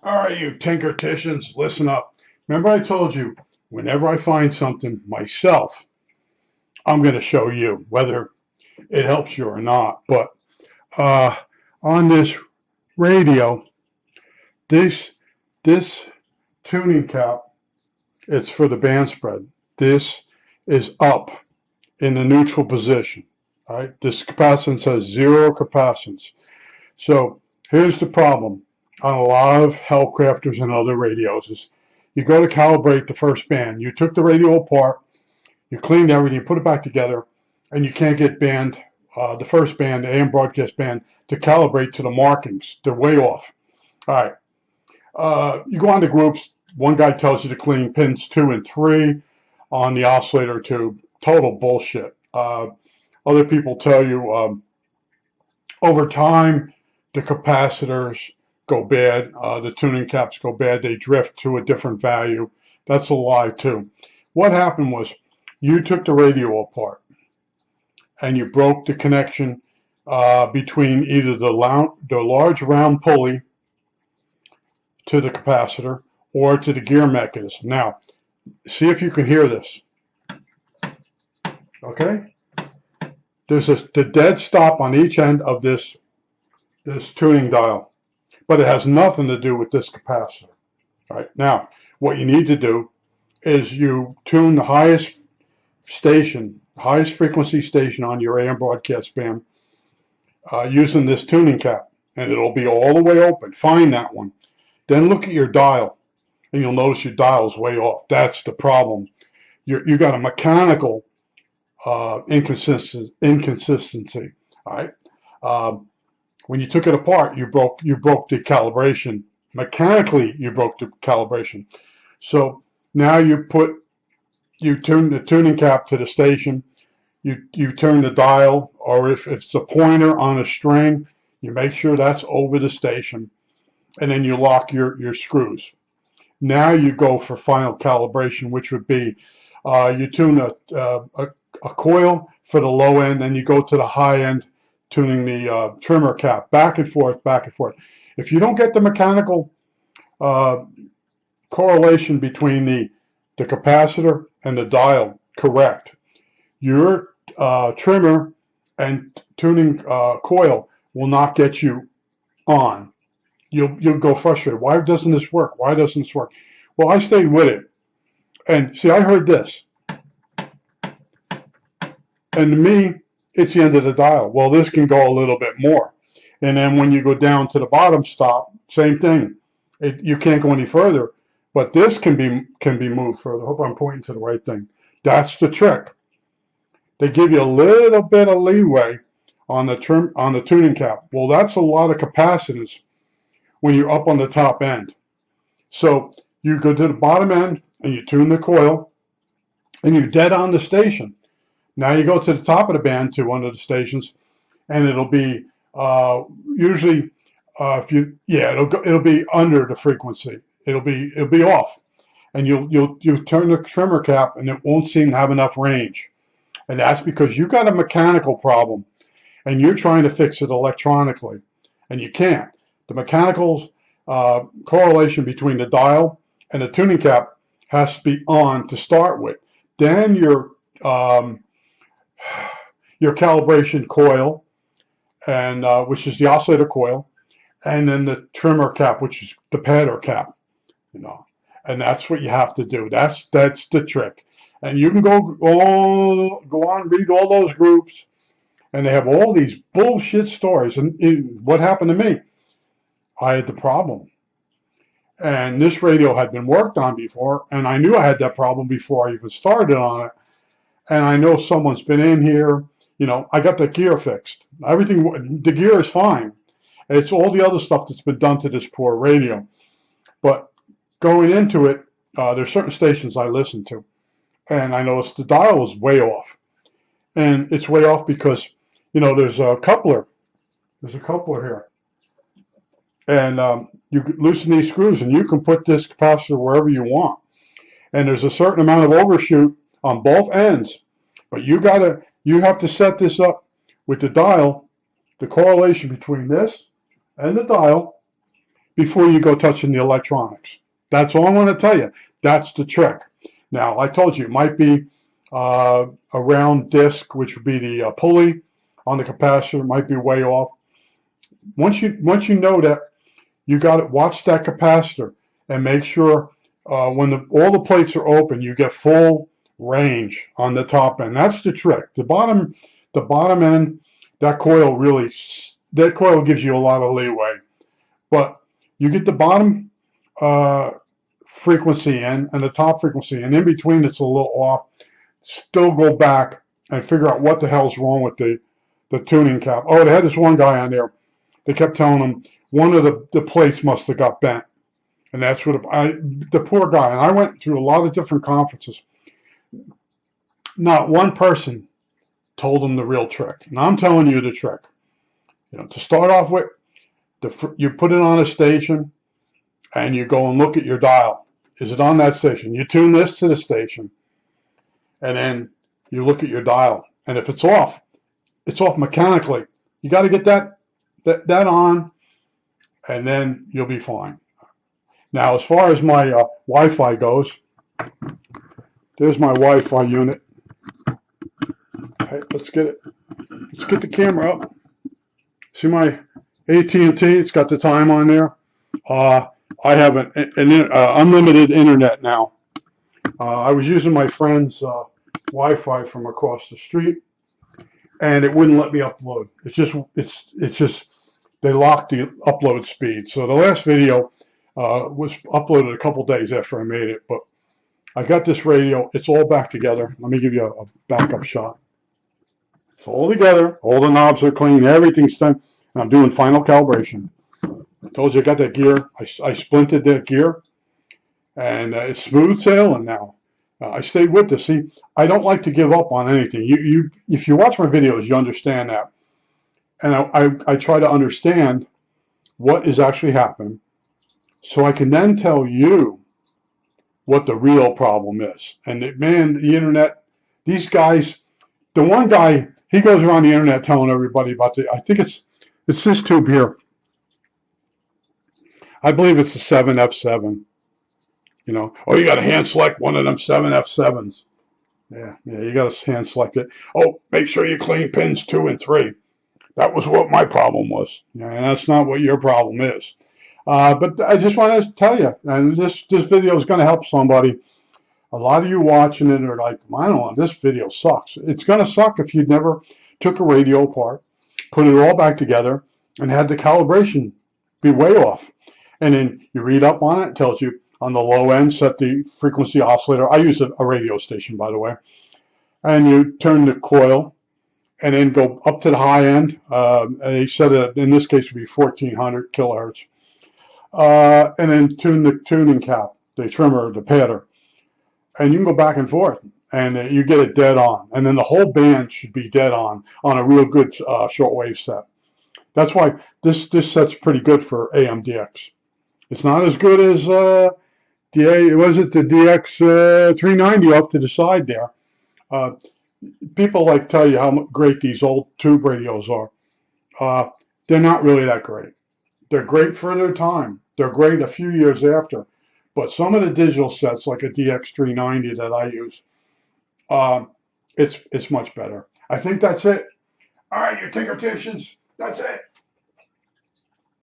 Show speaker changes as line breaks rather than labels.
All right, you tinkerticians, listen up. Remember I told you, whenever I find something myself, I'm going to show you, whether it helps you or not. But uh, on this radio, this this tuning cap, it's for the band spread. This is up in the neutral position. All right, this capacitance has zero capacitance. So here's the problem on a lot of Hellcrafters and other radios is you go to calibrate the first band. You took the radio apart, you cleaned everything, you put it back together, and you can't get the first band, the AM broadcast band, to calibrate to the markings. They're way off. All right. You go on to groups. One guy tells you to clean pins 2 and 3 on the oscillator tube. Total bullshit. Other people tell you over time, the capacitors go bad, the tuning caps go bad, they drift to a different value. That's a lie too. What happened was you took the radio apart and you broke the connection between either the large round pulley to the capacitor or to the gear mechanism. Now, see if you can hear this. Okay? There's the dead stop on each end of this tuning dial, but it has nothing to do with this capacitor. All right, now what you need to do is you tune the highest frequency station on your AM broadcast band using this tuning cap, and it'll be all the way open. Find that one. Then look at your dial, and you'll notice your dial is way off. That's the problem. You got a mechanical inconsistency. All right. When you took it apart, you broke the calibration. Mechanically, you broke the calibration. So now you tune the tuning cap to the station. You turn the dial, or if it's a pointer on a string, you make sure that's over the station, and then you lock your screws. Now you go for final calibration, which would be you tune a coil for the low end, and you go to the high end, tuning the trimmer cap back and forth, back and forth. If you don't get the mechanical correlation between the capacitor and the dial correct, your trimmer and tuning coil will not get you on. You'll go frustrated. Why doesn't this work? Why doesn't this work? Well, I stayed with it, and see, I heard this, and to me, it's the end of the dial. Well, this can go a little bit more. And then when you go down to the bottom stop, same thing. You can't go any further, but this can be moved further. I hope I'm pointing to the right thing. That's the trick. They give you a little bit of leeway on the tuning cap. Well, that's a lot of capacitance when you're up on the top end. So you go to the bottom end and you tune the coil, and you're dead on the station. Now you go to the top of the band to one of the stations, and it'll be usually it'll be under the frequency. It'll be off, and you'll turn the trimmer cap, and it won't seem to have enough range, and that's because you got a mechanical problem, and you're trying to fix it electronically, and you can't. The mechanical correlation between the dial and the tuning cap has to be on to start with. Then your calibration coil, and which is the oscillator coil, and then the trimmer cap, which is the padder cap, and that's what you have to do. That's the trick. And you can go on, read all those groups, and they have all these bullshit stories. And what happened to me? I had the problem, and this radio had been worked on before, and I knew I had that problem before I even started on it. And I know someone's been in here. I got the gear fixed. Everything, the gear is fine. It's all the other stuff that's been done to this poor radio. But going into it, there's certain stations I listen to, and I noticed the dial is way off. And it's way off because, there's a coupler. There's a coupler here. And you loosen these screws, and you can put this capacitor wherever you want. And there's a certain amount of overshoot on both ends, but you have to set this up with the dial, the correlation between this and the dial before you go touching the electronics. That's all I'm going to tell you. That's the trick. Now, I told you it might be a round disc, which would be the pulley on the capacitor, might be way off. Once you know that, you got to watch that capacitor and make sure when all the plates are open, you get full range on the top end. That's the trick. The bottom end, that coil gives you a lot of leeway. But you get the bottom frequency in and the top frequency, and in between it's a little off. Still go back and figure out what the hell's wrong with the tuning cap. Oh, they had this one guy on there. They kept telling him one of the plates must have got bent. And that's what the poor guy, and I went through a lot of different conferences. Not one person told him the real trick. And I'm telling you the trick. To start off with, you put it on a station and you go and look at your dial. Is it on that station? You tune this to the station and then you look at your dial. And if it's off mechanically. You got to get that on, and then you'll be fine. Now, as far as my Wi-Fi goes, there's my Wi-Fi unit. All right, let's get it. Let's get the camera up. See my AT&T? It's got the time on there. I have an unlimited internet now. I was using my friend's Wi-Fi from across the street, and it wouldn't let me upload. It's just they locked the upload speed. So the last video was uploaded a couple days after I made it, but I got this radio. It's all back together. Let me give you a backup shot. It's all together. All the knobs are clean. Everything's done. And I'm doing final calibration. I told you I got that gear. I splinted that gear, and it's smooth sailing now. I stayed with this. See, I don't like to give up on anything. If you watch my videos, you understand that. And I try to understand what is actually happening, so I can then tell you what the real problem is. And man, the internet, these guys, the one guy, he goes around the internet telling everybody about I think it's this tube here. I believe it's a 7F7. Oh, you got to hand select one of them 7F7s. Yeah, you got to hand select it. Oh, make sure you clean pins 2 and 3. That was what my problem was. And that's not what your problem is. But I just wanted to tell you, and this video is going to help somebody. A lot of you watching it are like, I don't know, this video sucks. It's going to suck if you never took a radio apart, put it all back together, and had the calibration be way off. And then you read up on it. It tells you on the low end, set the frequency oscillator. I use a radio station, by the way. And you turn the coil and then go up to the high end. They said it, in this case, would be 1400 kilohertz. And then tune the tuning cap, the trimmer, the padder. And you can go back and forth, and you get it dead on. And then the whole band should be dead on a real good shortwave set. That's why this set's pretty good for AMDX. It's not as good as the DX 390 off to the side there. People like tell you how great these old tube radios are. They're not really that great. They're great for their time. They're great a few years after. But some of the digital sets, like a DX 390 that I use, it's much better. I think that's it. All right, you tinker-ticians, that's it.